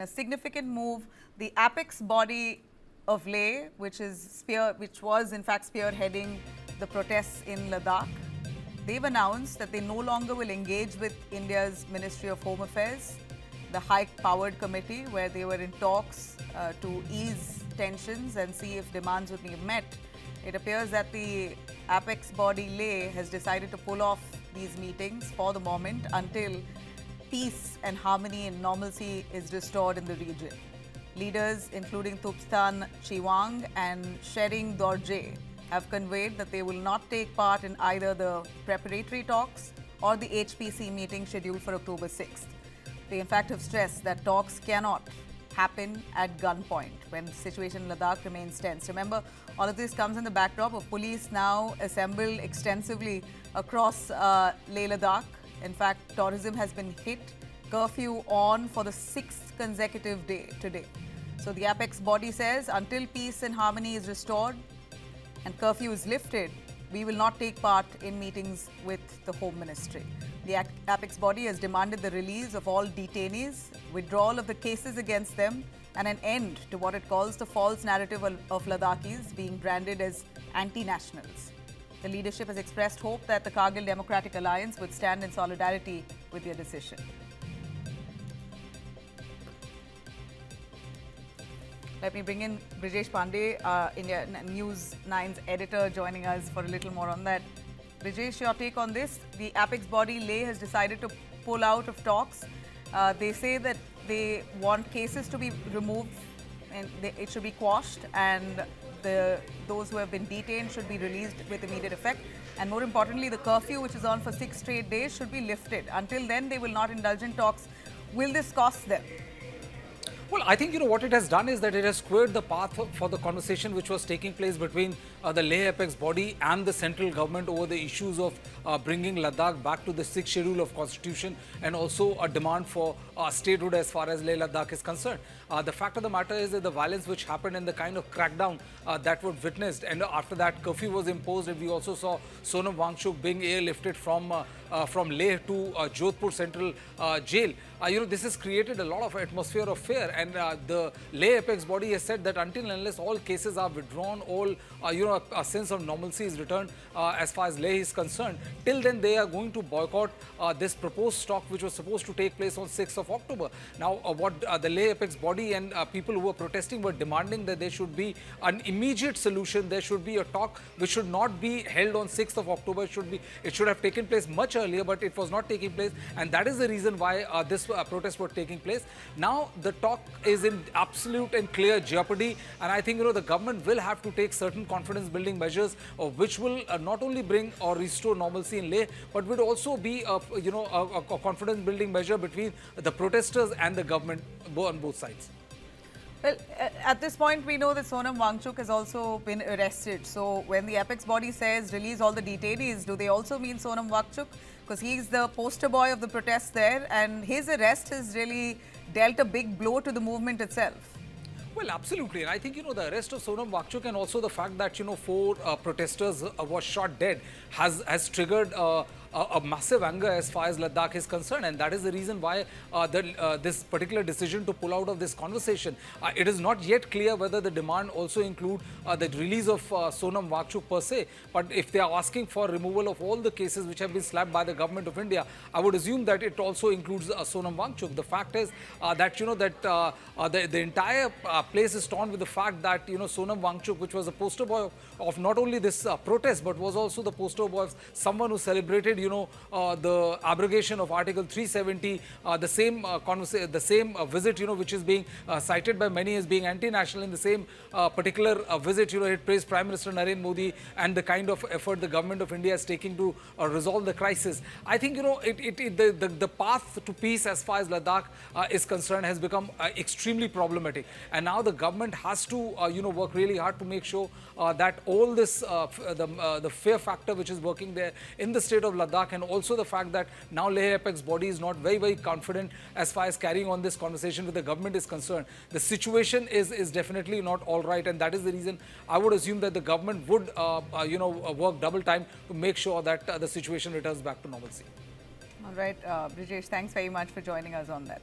A significant move, the apex body of Leh, which was in fact spearheading the protests in Ladakh, they've announced that they no longer will engage with India's Ministry of Home Affairs, the high-powered committee, where they were in talks to ease tensions and see if demands would be met. It appears that the apex body Leh has decided to pull off these meetings for the moment until peace and harmony and normalcy is restored in the region. Leaders including Thupstan, Chewang and Chering, Dorjay have conveyed that they will not take part in either the preparatory talks or the HPC meeting scheduled for October 6th. They in fact have stressed that talks cannot happen at gunpoint when the situation in Ladakh remains tense. Remember, all of this comes in the backdrop of police now assembled extensively across Leh Ladakh. In fact, tourism has been hit, curfew on for the 6th consecutive day today. So the apex body says until peace and harmony is restored and curfew is lifted, we will not take part in meetings with the Home Ministry. The apex body has demanded the release of all detainees, withdrawal of the cases against them, and an end to what it calls the false narrative of Ladakhis being branded as anti-nationals. The leadership has expressed hope that the Kargil Democratic Alliance would stand in solidarity with their decision. Let me bring in Brijesh Pandey, India News9's editor, joining us for a little more on that. Brijesh, your take on this? The apex body Leh has decided to pull out of talks. They say that they want cases to be removed and it should be quashed, and those who have been detained should be released with immediate effect. And more importantly, the curfew, which is on for 6 straight days, should be lifted. Until then, they will not indulge in talks. Will this cost them? Well, I think, what it has done is that it has squared the path for the conversation which was taking place between the Leh apex body and the central government over the issues of bringing Ladakh back to the 6th schedule of constitution, and also a demand for statehood as far as Leh Ladakh is concerned. The fact of the matter is that the violence which happened and the kind of crackdown that was witnessed, and after that curfew was imposed, and we also saw Sonam Wangchuk being airlifted from Leh to Jodhpur Central Jail. This has created a lot of atmosphere of fear, and the Leh apex body has said that until and unless all cases are withdrawn, all a sense of normalcy is returned as far as Leh is concerned, till then they are going to boycott this proposed talk which was supposed to take place on 6th of October. Now, what the Leh apex body and people who were protesting were demanding that there should be an immediate solution. There should be a talk which should not be held on 6th of October. It should have taken place much earlier, but it was not taking place, and that is the reason why this protest was taking place. Now the talk is in absolute and clear jeopardy, and I think the government will have to take certain confidence building measures which will not only bring or restore normalcy in Leh, but would also be a confidence building measure between the protesters and the government on both sides. Well, at this point, we know that Sonam Wangchuk has also been arrested. So when the apex body says release all the detainees, do they also mean Sonam Wangchuk? Because he's the poster boy of the protests there, and his arrest has really dealt a big blow to the movement itself. Well, absolutely. And I think, the arrest of Sonam Wangchuk and also the fact that, 4 protesters were shot dead has triggered a massive anger as far as Ladakh is concerned, and that is the reason why this particular decision to pull out of this conversation. It is not yet clear whether the demand also include the release of Sonam Wangchuk per se, but if they are asking for removal of all the cases which have been slapped by the government of India, I would assume that it also includes Sonam Wangchuk. The fact is that the entire place is torn with the fact that Sonam Wangchuk, which was a poster boy of not only this protest but was also the poster boy of someone who celebrated the abrogation of Article 370, the same visit, which is being cited by many as being anti-national. In the same particular visit, it praised Prime Minister Narendra Modi and the kind of effort the government of India is taking to resolve the crisis. I think, the path to peace as far as Ladakh is concerned has become extremely problematic. And now the government has to, work really hard to make sure that all this, the fear factor which is working there in the state of Ladakh, and also the fact that now Leh apex body is not very confident as far as carrying on this conversation with the government is concerned. The situation is definitely not all right, and that is the reason I would assume that the government would work double time to make sure that the situation returns back to normalcy. All right, Brijesh, thanks very much for joining us on that.